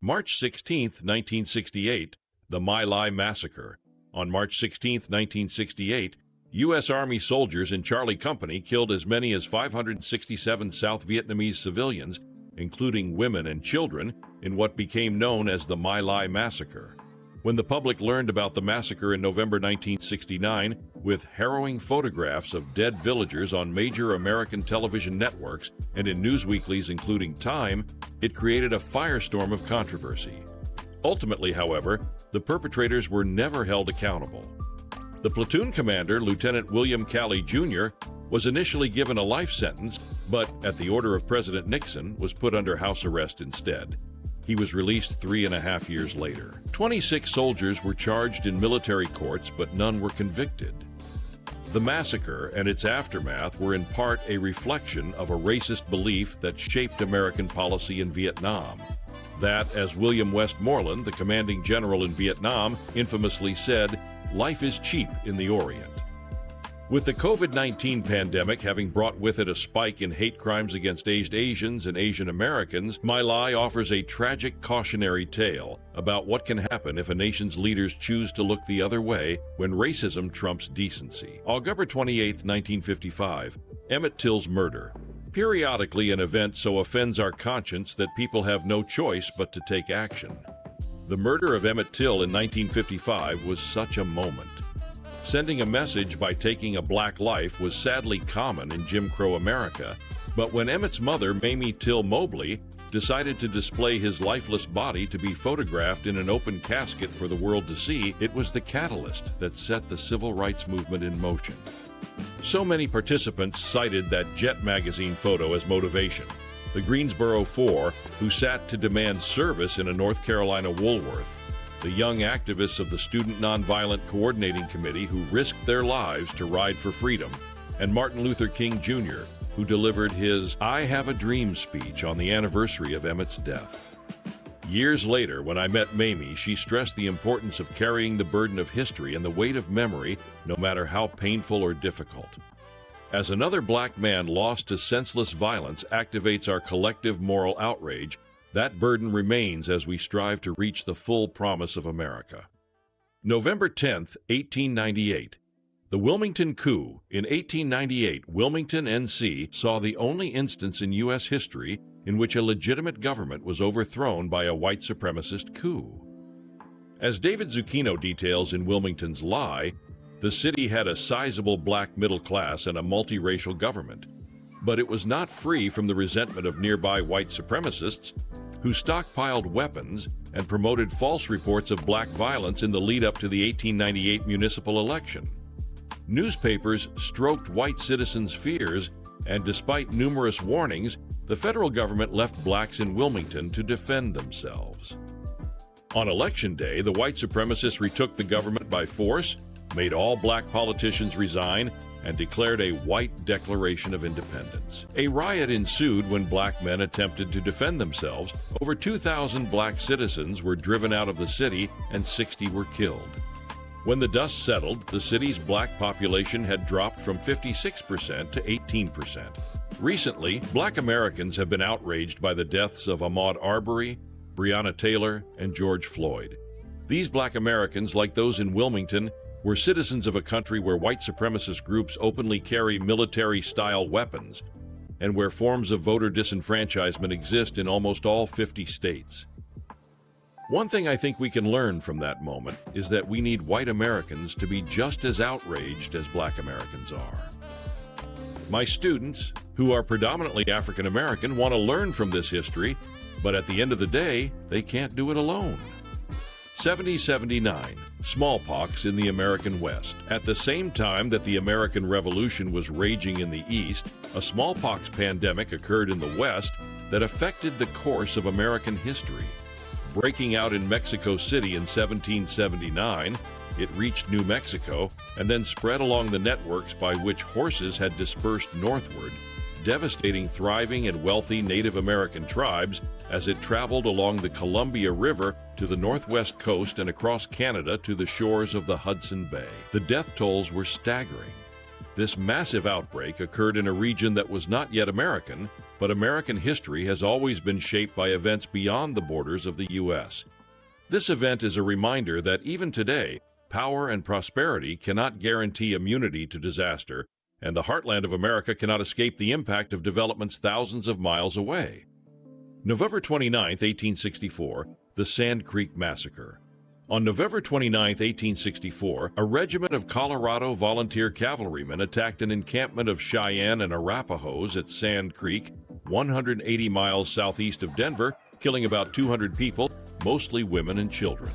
March 16, 1968, the My Lai Massacre. On March 16, 1968, U.S. Army soldiers in Charlie Company killed as many as 567 South Vietnamese civilians, including women and children, in what became known as the My Lai Massacre. When the public learned about the massacre in November 1969, with harrowing photographs of dead villagers on major American television networks and in news weeklies including Time, it created a firestorm of controversy. Ultimately, however, the perpetrators were never held accountable. The platoon commander, Lieutenant William Calley Jr., was initially given a life sentence, but at the order of President Nixon was put under house arrest instead. He was released 3.5 years later. 26 soldiers were charged in military courts, but none were convicted. The massacre and its aftermath were in part a reflection of a racist belief that shaped American policy in Vietnam. That, as William Westmoreland, the commanding general in Vietnam, infamously said, "Life is cheap in the Orient." With the COVID-19 pandemic having brought with it a spike in hate crimes against aged Asians and Asian Americans, My Lai offers a tragic cautionary tale about what can happen if a nation's leaders choose to look the other way when racism trumps decency. October 28, 1955, Emmett Till's murder. Periodically, an event so offends our conscience that people have no choice but to take action. The murder of Emmett Till in 1955 was such a moment. Sending a message by taking a black life was sadly common in Jim Crow America, but when Emmett's mother, Mamie Till Mobley, decided to display his lifeless body to be photographed in an open casket for the world to see, it was the catalyst that set the civil rights movement in motion. So many participants cited that Jet magazine photo as motivation. The Greensboro Four, who sat to demand service in a North Carolina Woolworth, the young activists of the Student Nonviolent Coordinating Committee who risked their lives to ride for freedom, and Martin Luther King Jr., who delivered his "I Have a Dream" speech on the anniversary of Emmett's death. Years later, when I met Mamie, she stressed the importance of carrying the burden of history and the weight of memory, no matter how painful or difficult. As another black man lost to senseless violence activates our collective moral outrage, that burden remains as we strive to reach the full promise of America. November 10, 1898. The Wilmington Coup. In 1898, Wilmington, N.C. saw the only instance in U.S. history in which a legitimate government was overthrown by a white supremacist coup. As David Zucchino details in Wilmington's Lie, the city had a sizable black middle class and a multiracial government, but it was not free from the resentment of nearby white supremacists who stockpiled weapons and promoted false reports of black violence in the lead-up to the 1898 municipal election. Newspapers stroked white citizens' fears, and despite numerous warnings, the federal government left blacks in Wilmington to defend themselves. On Election Day, the white supremacists retook the government by force, made all black politicians resign, and declared a white Declaration of Independence. A riot ensued when black men attempted to defend themselves. Over 2,000 black citizens were driven out of the city and 60 were killed. When the dust settled, the city's black population had dropped from 56% to 18%. Recently, black Americans have been outraged by the deaths of Ahmaud Arbery, Breonna Taylor, and George Floyd. These black Americans, like those in Wilmington, were citizens of a country where white supremacist groups openly carry military-style weapons, and where forms of voter disenfranchisement exist in almost all 50 states. One thing I think we can learn from that moment is that we need white Americans to be just as outraged as black Americans are. My students, who are predominantly African American, want to learn from this history, but at the end of the day, they can't do it alone. 7079, smallpox in the American West. At the same time that the American Revolution was raging in the East, a smallpox pandemic occurred in the West that affected the course of American history. Breaking out in Mexico City in 1779, it reached New Mexico and then spread along the networks by which horses had dispersed northward, devastating thriving and wealthy Native American tribes as it traveled along the Columbia River to the northwest coast and across Canada to the shores of the Hudson Bay. The death tolls were staggering. This massive outbreak occurred in a region that was not yet American, but American history has always been shaped by events beyond the borders of the U.S. This event is a reminder that even today, power and prosperity cannot guarantee immunity to disaster, and the heartland of America cannot escape the impact of developments thousands of miles away. November 29, 1864, the Sand Creek Massacre. On November 29, 1864, a regiment of Colorado volunteer cavalrymen attacked an encampment of Cheyenne and Arapahoes at Sand Creek, 180 miles southeast of Denver, killing about 200 people, mostly women and children.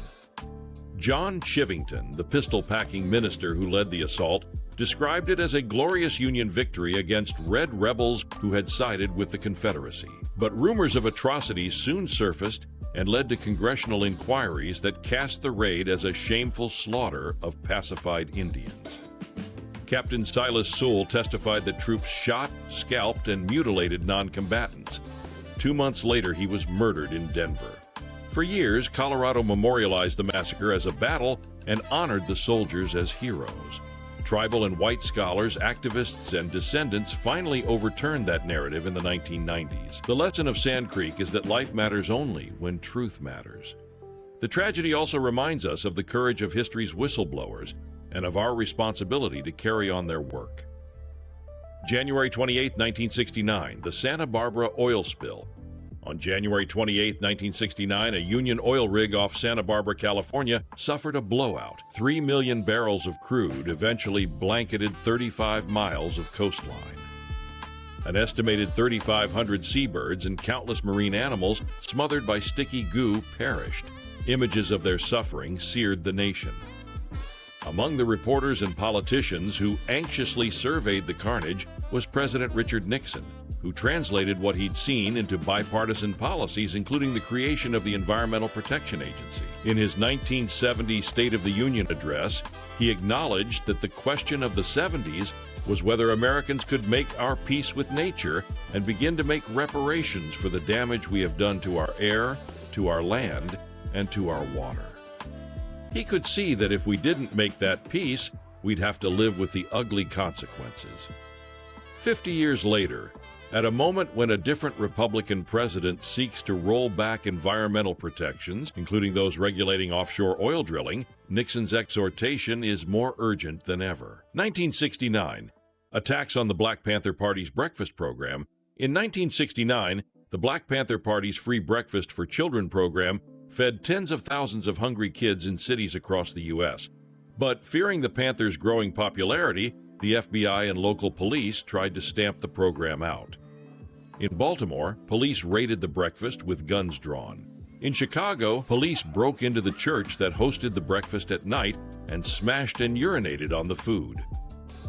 John Chivington, the pistol-packing minister who led the assault, described it as a glorious Union victory against red rebels who had sided with the Confederacy. But rumors of atrocities soon surfaced and led to congressional inquiries that cast the raid as a shameful slaughter of pacified Indians. Captain Silas Sewell testified that troops shot, scalped, and mutilated non-combatants. 2 months later, he was murdered in Denver. For years, Colorado memorialized the massacre as a battle and honored the soldiers as heroes. Tribal and white scholars, activists, and descendants finally overturned that narrative in the 1990s. The lesson of Sand Creek is that life matters only when truth matters. The tragedy also reminds us of the courage of history's whistleblowers and of our responsibility to carry on their work. January 28, 1969, the Santa Barbara oil spill. On January 28, 1969, a Union oil rig off Santa Barbara, California, suffered a blowout. 3 million barrels of crude eventually blanketed 35 miles of coastline. An estimated 3,500 seabirds and countless marine animals smothered by sticky goo perished. Images of their suffering seared the nation. Among the reporters and politicians who anxiously surveyed the carnage was President Richard Nixon, who translated what he'd seen into bipartisan policies, including the creation of the Environmental Protection Agency. In his 1970 State of the Union address, he acknowledged that the question of the 70s was whether Americans could make our peace with nature and begin to make reparations for the damage we have done to our air, to our land, and to our water. He could see that if we didn't make that peace, we'd have to live with the ugly consequences. 50 years later, at a moment when a different Republican president seeks to roll back environmental protections, including those regulating offshore oil drilling, Nixon's exhortation is more urgent than ever. 1969. Attacks on the Black Panther Party's breakfast program. In 1969, the Black Panther Party's Free Breakfast for Children program fed tens of thousands of hungry kids in cities across the U.S. But fearing the Panthers' growing popularity, the FBI and local police tried to stamp the program out. In Baltimore, police raided the breakfast with guns drawn. In Chicago, police broke into the church that hosted the breakfast at night and smashed and urinated on the food.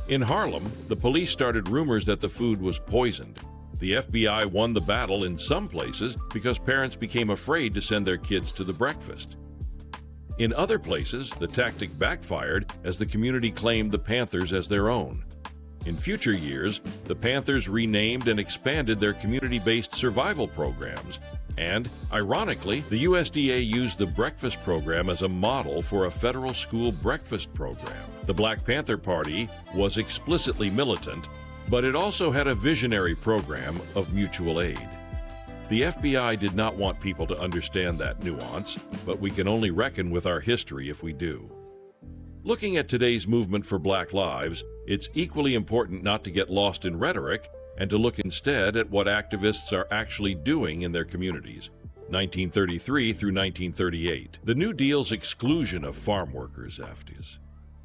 In Harlem, the police started rumors that the food was poisoned. The FBI won the battle in some places because parents became afraid to send their kids to the breakfast. In other places, the tactic backfired as the community claimed the Panthers as their own. In future years, the Panthers renamed and expanded their community-based survival programs, and, ironically, the USDA used the breakfast program as a model for a federal school breakfast program. The Black Panther Party was explicitly militant, but it also had a visionary program of mutual aid. The FBI did not want people to understand that nuance, but we can only reckon with our history if we do. Looking at today's movement for Black lives, it's equally important not to get lost in rhetoric and to look instead at what activists are actually doing in their communities. 1933 through 1938, the New Deal's exclusion of farm workers,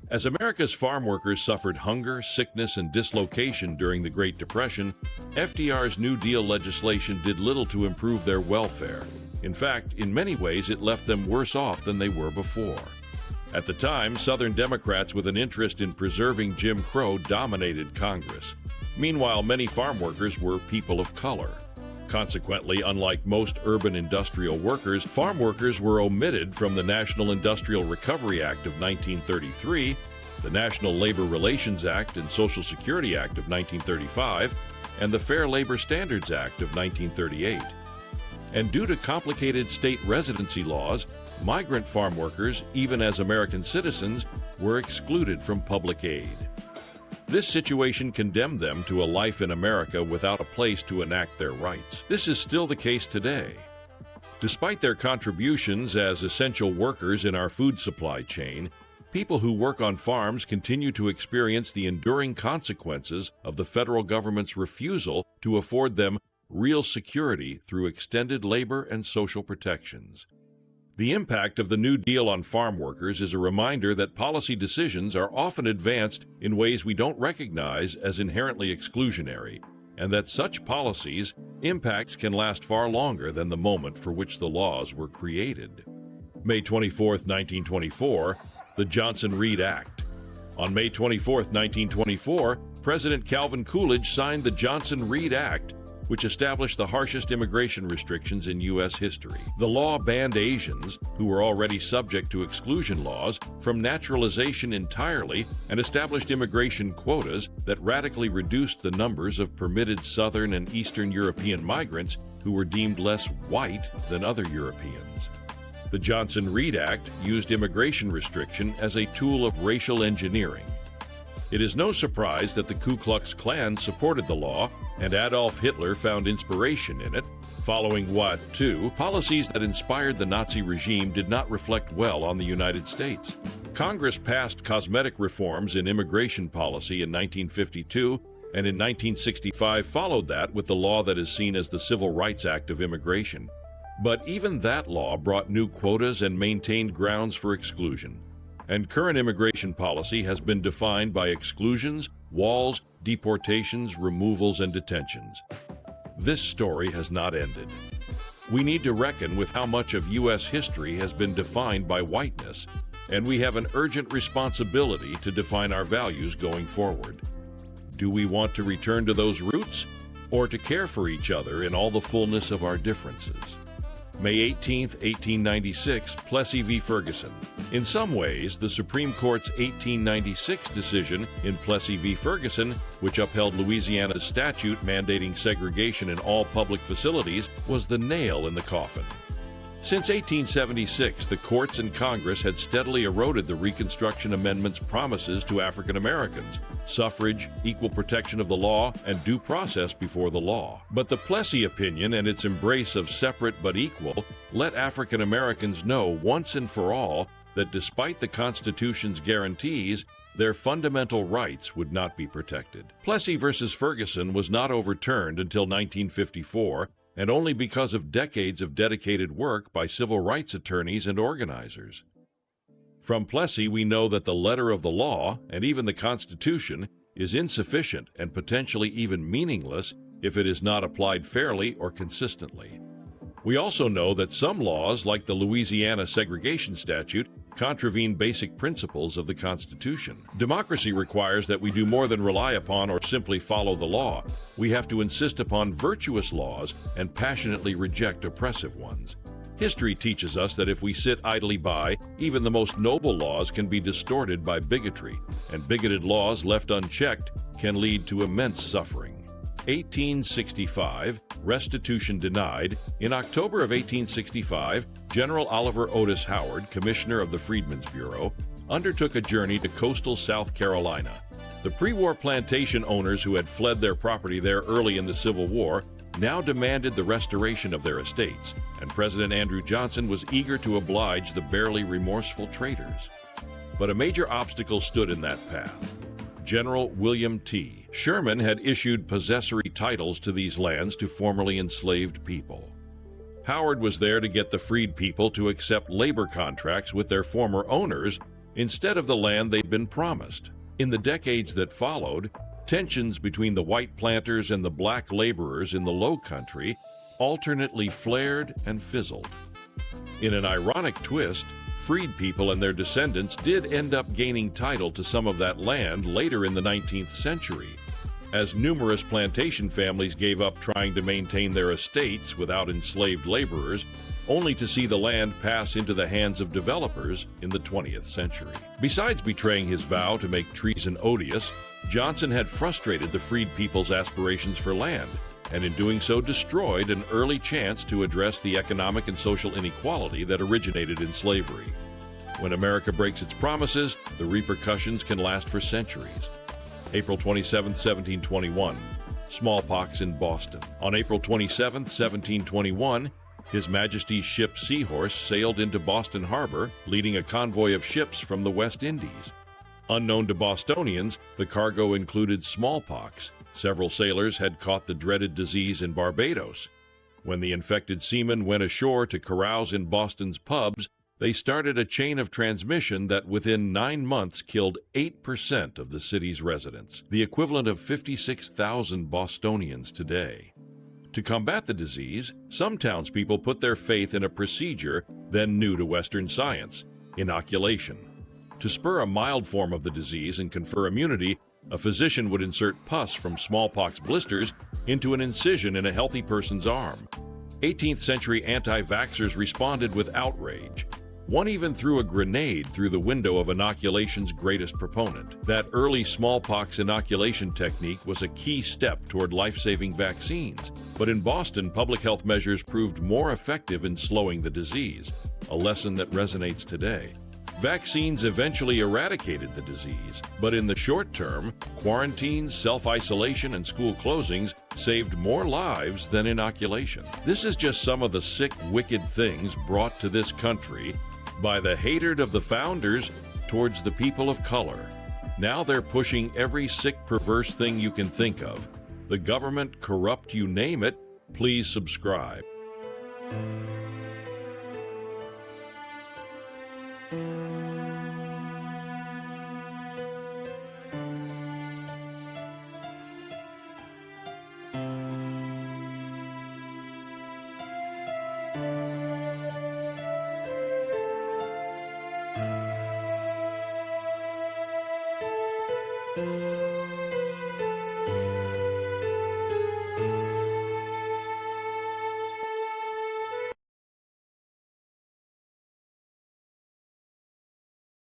As America's farm workers suffered hunger, sickness, and dislocation during the Great Depression, FDR's New Deal legislation did little to improve their welfare. In fact, in many ways, it left them worse off than they were before. At the time, Southern Democrats with an interest in preserving Jim Crow dominated Congress. Meanwhile, many farm workers were people of color. Consequently, unlike most urban industrial workers, farm workers were omitted from the National Industrial Recovery Act of 1933, the National Labor Relations Act and Social Security Act of 1935, and the Fair Labor Standards Act of 1938. And due to complicated state residency laws, migrant farm workers, even as American citizens, were excluded from public aid. This situation condemned them to a life in America without a place to enact their rights. This is still the case today. Despite their contributions as essential workers in our food supply chain, people who work on farms continue to experience the enduring consequences of the federal government's refusal to afford them real security through extended labor and social protections. The impact of the New Deal on farm workers is a reminder that policy decisions are often advanced in ways we don't recognize as inherently exclusionary, and that such policies' impacts can last far longer than the moment for which the laws were created. May 24, 1924, the Johnson-Reed Act. On May 24, 1924, President Calvin Coolidge signed the Johnson-Reed Act, which established the harshest immigration restrictions in U.S. history. The law banned Asians, who were already subject to exclusion laws, from naturalization entirely and established immigration quotas that radically reduced the numbers of permitted Southern and Eastern European migrants who were deemed less white than other Europeans. The Johnson-Reed Act used immigration restriction as a tool of racial engineering. It is no surprise that the Ku Klux Klan supported the law, and Adolf Hitler found inspiration in it, following what, too, policies that inspired the Nazi regime did not reflect well on the United States. Congress passed cosmetic reforms in immigration policy in 1952, and in 1965 followed that with the law that is seen as the Civil Rights Act of Immigration. But even that law brought new quotas and maintained grounds for exclusion. And current immigration policy has been defined by exclusions, walls, deportations, removals, and detentions. This story has not ended. We need to reckon with how much of U.S. history has been defined by whiteness, and we have an urgent responsibility to define our values going forward. Do we want to return to those roots, or to care for each other in all the fullness of our differences? May 18, 1896, Plessy v. Ferguson. In some ways, the Supreme Court's 1896 decision in Plessy v. Ferguson, which upheld Louisiana's statute mandating segregation in all public facilities, was the nail in the coffin. Since 1876, the courts and Congress had steadily eroded the Reconstruction Amendment's promises to African Americans: suffrage, equal protection of the law, and due process before the law. But the Plessy opinion and its embrace of separate but equal let African Americans know once and for all that despite the Constitution's guarantees, their fundamental rights would not be protected. Plessy versus Ferguson was not overturned until 1954, and only because of decades of dedicated work by civil rights attorneys and organizers. From Plessy, we know that the letter of the law, and even the Constitution, is insufficient and potentially even meaningless if it is not applied fairly or consistently. We also know that some laws, like the Louisiana segregation statute, contravene basic principles of the Constitution. Democracy requires that we do more than rely upon or simply follow the law. We have to insist upon virtuous laws and passionately reject oppressive ones. History teaches us that if we sit idly by, even the most noble laws can be distorted by bigotry, and bigoted laws left unchecked can lead to immense suffering. 1865, restitution denied. In October of 1865, General Oliver Otis Howard, commissioner of the Freedmen's Bureau, undertook a journey to coastal South Carolina. The pre-war plantation owners who had fled their property there early in the Civil War now demanded the restoration of their estates, and President Andrew Johnson was eager to oblige the barely remorseful traders. But a major obstacle stood in that path. General William T. Sherman had issued possessory titles to these lands to formerly enslaved people. Howard was there to get the freed people to accept labor contracts with their former owners instead of the land they'd been promised. In the decades that followed, tensions between the white planters and the black laborers in the Low Country alternately flared and fizzled. In an ironic twist, freed people and their descendants did end up gaining title to some of that land later in the 19th century, as numerous plantation families gave up trying to maintain their estates without enslaved laborers, only to see the land pass into the hands of developers in the 20th century. Besides betraying his vow to make treason odious, Johnson had frustrated the freed people's aspirations for land, and in doing so destroyed an early chance to address the economic and social inequality that originated in slavery. When America breaks its promises, the repercussions can last for centuries. April 27, 1721, smallpox in Boston. On April 27, 1721, His Majesty's ship Seahorse sailed into Boston Harbor, leading a convoy of ships from the West Indies. Unknown to Bostonians, the cargo included smallpox. Several sailors had caught the dreaded disease in Barbados. When the infected seamen went ashore to carouse in Boston's pubs, they started a chain of transmission that within 9 months killed 8% of the city's residents, the equivalent of 56,000 Bostonians today. To combat the disease, some townspeople put their faith in a procedure then new to Western science: inoculation. To spur a mild form of the disease and confer immunity, a physician would insert pus from smallpox blisters into an incision in a healthy person's arm. 18th century anti-vaxxers responded with outrage. One even threw a grenade through the window of inoculation's greatest proponent. That early smallpox inoculation technique was a key step toward life-saving vaccines, but in Boston, public health measures proved more effective in slowing the disease, a lesson that resonates today. Vaccines eventually eradicated the disease, but in the short term, quarantines, self-isolation, and school closings saved more lives than inoculation. This is just some of the sick, wicked things brought to this country by the hatred of the founders towards the people of color. Now they're pushing every sick, perverse thing you can think of. The government, corrupt, you name it. Please subscribe.